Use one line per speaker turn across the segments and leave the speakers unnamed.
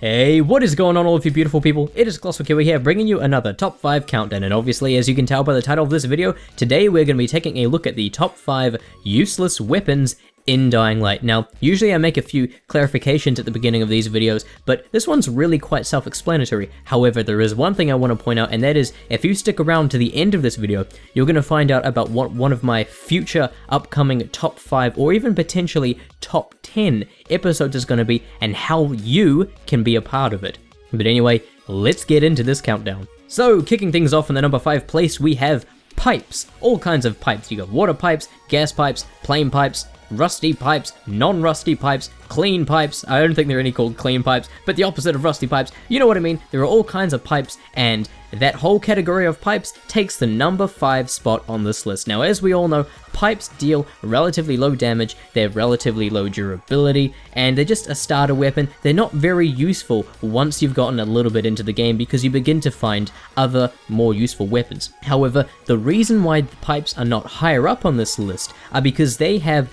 Hey, what is going on all of you beautiful people? It is ColossalKiwi here, bringing you another top 5 countdown, and obviously, as you can tell by the title of this video, today we're going to be taking a look at the top 5 useless weapons in Dying Light. Now, usually I make a few clarifications at the beginning of these videos, but this one's really quite self-explanatory. However, there is one thing I want to point out, and that is, if you stick around to the end of this video, you're going to find out about what one of my future upcoming top 5, or even potentially top 10 episodes is going to be, and how you can be a part of it. But anyway, let's get into this countdown. So, kicking things off in the number 5 place, we have pipes. All kinds of pipes. You got water pipes, gas pipes, plain pipes, rusty pipes, non-rusty pipes, clean pipes. I don't think there are any called clean pipes, but the opposite of rusty pipes. You know what I mean? There are all kinds of pipes, and that whole category of pipes takes the number 5 spot on this list. Now, as we all know, pipes deal relatively low damage, they're relatively low durability, and they're just a starter weapon. They're not very useful once you've gotten a little bit into the game because you begin to find other, more useful weapons. However, the reason why the pipes are not higher up on this list are because they have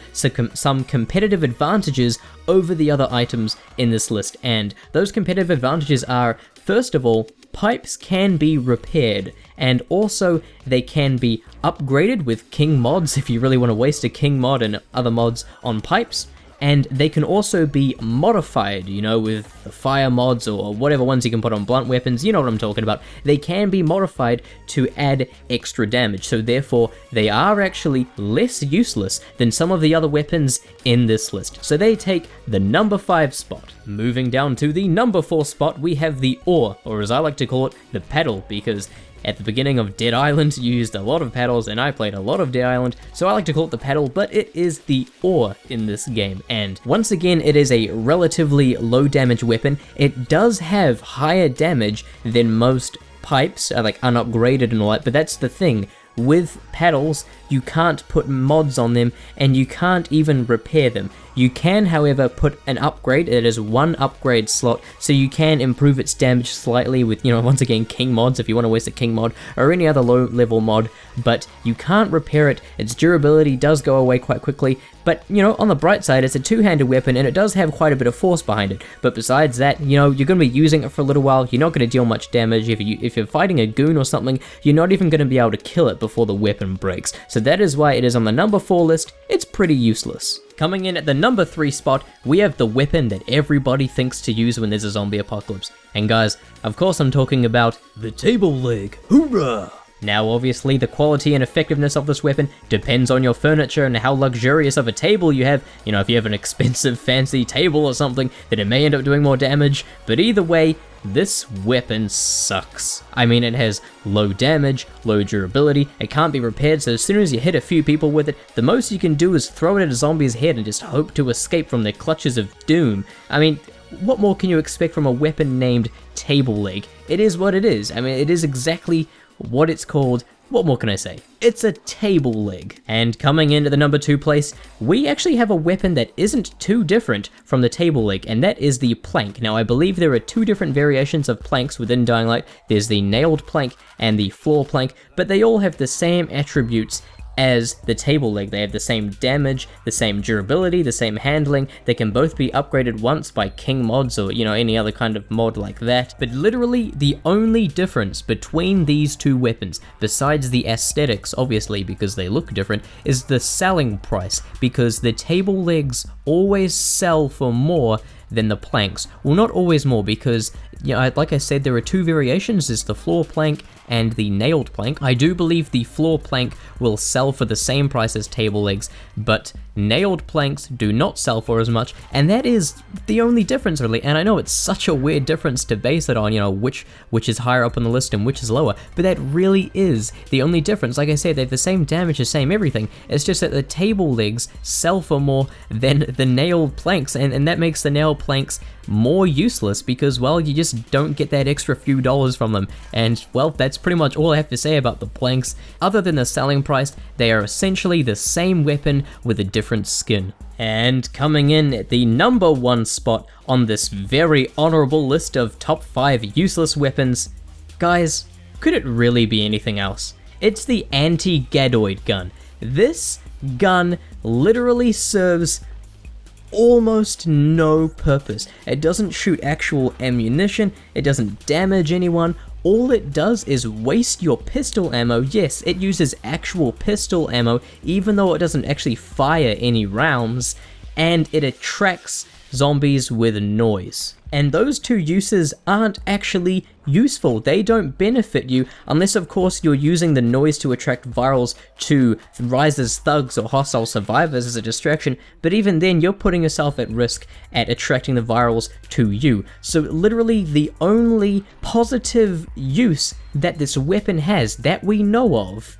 some competitive advantages over the other items in this list, and those competitive advantages are, first of all, pipes can be repaired, and also they can be upgraded with king mods if you really want to waste a king mod and other mods on pipes. And they can also be modified, you know, with the fire mods or whatever ones you can put on blunt weapons, you know what I'm talking about. They can be modified to add extra damage, so therefore they are actually less useless than some of the other weapons in this list. So they take the number 5 spot. Moving down to the number 4 spot, we have the oar, or as I like to call it, the paddle, because at the beginning of Dead Island, you used a lot of paddles, and I played a lot of Dead Island, so I like to call it the paddle, but it is the oar in this game. And once again, it is a relatively low damage weapon. It does have higher damage than most pipes, like unupgraded and all that, but that's the thing. With paddles, you can't put mods on them, and you can't even repair them. You can, however, put an upgrade. It is one upgrade slot, so you can improve its damage slightly with, you know, once again, king mods if you want to waste a king mod, or any other low-level mod, but you can't repair it. Its durability does go away quite quickly, but, you know, on the bright side, it's a two-handed weapon, and it does have quite a bit of force behind it. But besides that, you know, you're going to be using it for a little while. You're not going to deal much damage. If you're fighting a goon or something, you're not even going to be able to kill it before the weapon breaks. So that is why it is on the number 4 list. It's pretty useless. Coming in at the number 3 spot, we have the weapon that everybody thinks to use when there's a zombie apocalypse. And guys, of course I'm talking about the table leg. Hoorah! Now obviously the quality and effectiveness of this weapon depends on your furniture and how luxurious of a table you have. You know, if you have an expensive fancy table or something, then it may end up doing more damage, but either way, this weapon sucks. I mean, it has low damage, low durability, it can't be repaired, so as soon as you hit a few people with it, the most you can do is throw it at a zombie's head and just hope to escape from their clutches of doom. I mean, what more can you expect from a weapon named table leg? It is what it is. I mean, it is exactly what it's called. What more can I say? It's a table leg. And coming into the number 2 place, we actually have a weapon that isn't too different from the table leg, and that is the plank. Now, I believe there are 2 different variations of planks within Dying Light. There's the nailed plank and the floor plank, but they all have the same attributes as the table leg. They have the same damage, the same durability, the same handling. They can both be upgraded once by king mods or, you know, any other kind of mod like that. But literally the only difference between these 2 weapons, besides the aesthetics, obviously because they look different, is the selling price, because the table legs always sell for more than the planks. Well, not always more, because, you know, like I said, there are 2 variations. There's the floor plank and the nailed plank. I do believe the floor plank will sell for the same price as table legs, but nailed planks do not sell for as much, and that is the only difference really. And I know it's such a weird difference to base it on, you know, which is higher up on the list and which is lower, but that really is the only difference. Like I said, they have the same damage, the same everything. It's just that the table legs sell for more than the nailed planks, and that makes the nailed planks more useless because, well, you just don't get that extra few dollars from them. And, well, that's pretty much all I have to say about the planks. Other than the selling price, they are essentially the same weapon with a different skin. And coming in at the number 1 spot on this very honorable list of top 5 useless weapons, guys, could it really be anything else? It's the AntiGay Toy gun. This gun literally serves almost no purpose. It doesn't shoot actual ammunition, it doesn't damage anyone. All it does is waste your pistol ammo. Yes, it uses actual pistol ammo, even though it doesn't actually fire any rounds, and it attracts zombies with noise. And those two uses aren't actually useful. They don't benefit you unless, of course, you're using the noise to attract virals to rise as thugs or hostile survivors as a distraction, but even then you're putting yourself at risk at attracting the virals to you. So literally the only positive use that this weapon has that we know of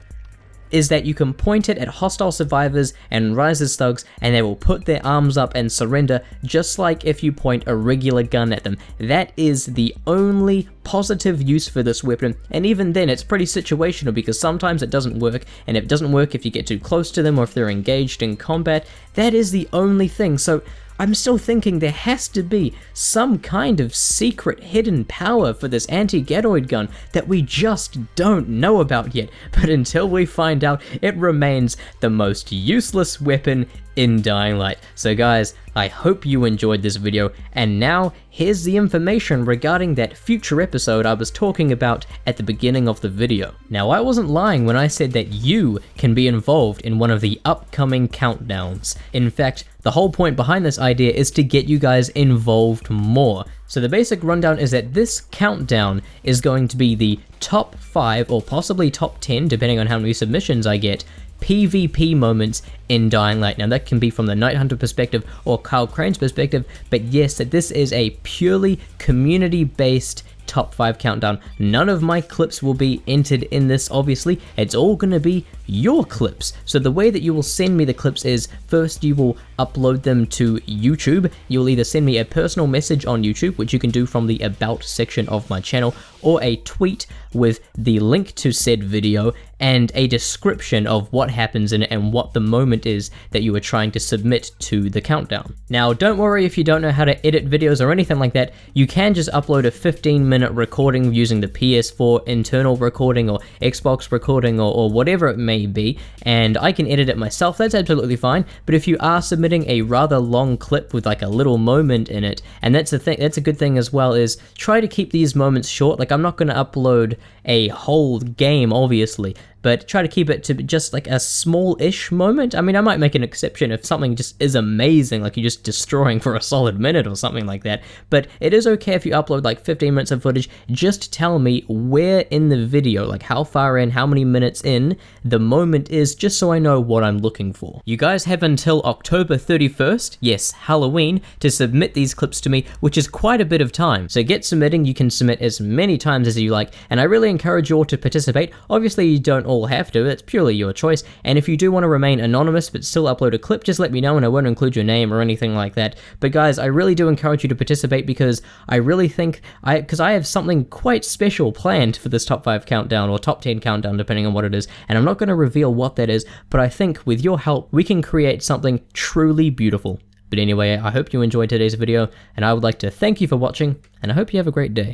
is that you can point it at hostile survivors and rise as thugs, and they will put their arms up and surrender, just like if you point a regular gun at them. That is the only positive use for this weapon, and even then it's pretty situational because sometimes it doesn't work, and if it doesn't work if you get too close to them or if they're engaged in combat. That is the only thing. So I'm still thinking there has to be some kind of secret hidden power for this anti-Gay Toy gun that we just don't know about yet, but until we find out, it remains the most useless weapon in Dying Light. So guys, I hope you enjoyed this video, and now here's the information regarding that future episode I was talking about at the beginning of the video. Now, I wasn't lying when I said that you can be involved in one of the upcoming countdowns. In fact, the whole point behind this idea is to get you guys involved more. So the basic rundown is that this countdown is going to be the top 5 or possibly top 10, depending on how many submissions I get, PvP moments in Dying Light. Now that can be from the Night Hunter perspective or Kyle Crane's perspective, but yes, that this is a purely community-based top 5 countdown. None of my clips will be entered in this, obviously. It's all going to be your clips. So the way that you will send me the clips is, first you will upload them to YouTube. You'll either send me a personal message on YouTube, which you can do from the About section of my channel, or a tweet with the link to said video and a description of what happens in it and what the moment is that you are trying to submit to the countdown. Now, don't worry if you don't know how to edit videos or anything like that. You can just upload a 15-minute recording using the PS4 internal recording or Xbox recording or whatever it may be, and I can edit it myself. That's absolutely fine. But if you are submitting a rather long clip with like a little moment in it, and that's a thing, that's a good thing as well, is try to keep these moments short. Like, I'm not going to upload a whole game, obviously, but try to keep it to just like a small-ish moment. I mean, I might make an exception if something just is amazing, like you're just destroying for a solid minute or something like that, but it is okay if you upload like 15 minutes of footage. Just tell me where in the video, like how far in, how many minutes in the moment is, just so I know what I'm looking for. You guys have until October 31st, yes, Halloween, to submit these clips to me, which is quite a bit of time. So get submitting. You can submit as many times as you like, and I really encourage you all to participate. Obviously, you don't all have to, it's purely your choice, and if you do want to remain anonymous but still upload a clip, just let me know and I won't include your name or anything like that. But guys, I really do encourage you to participate because I really think, because I have something quite special planned for this top 5 countdown or top 10 countdown, depending on what it is, and I'm not going to reveal what that is, but I think with your help we can create something truly beautiful. But anyway, I hope you enjoyed today's video, and I would like to thank you for watching, and I hope you have a great day.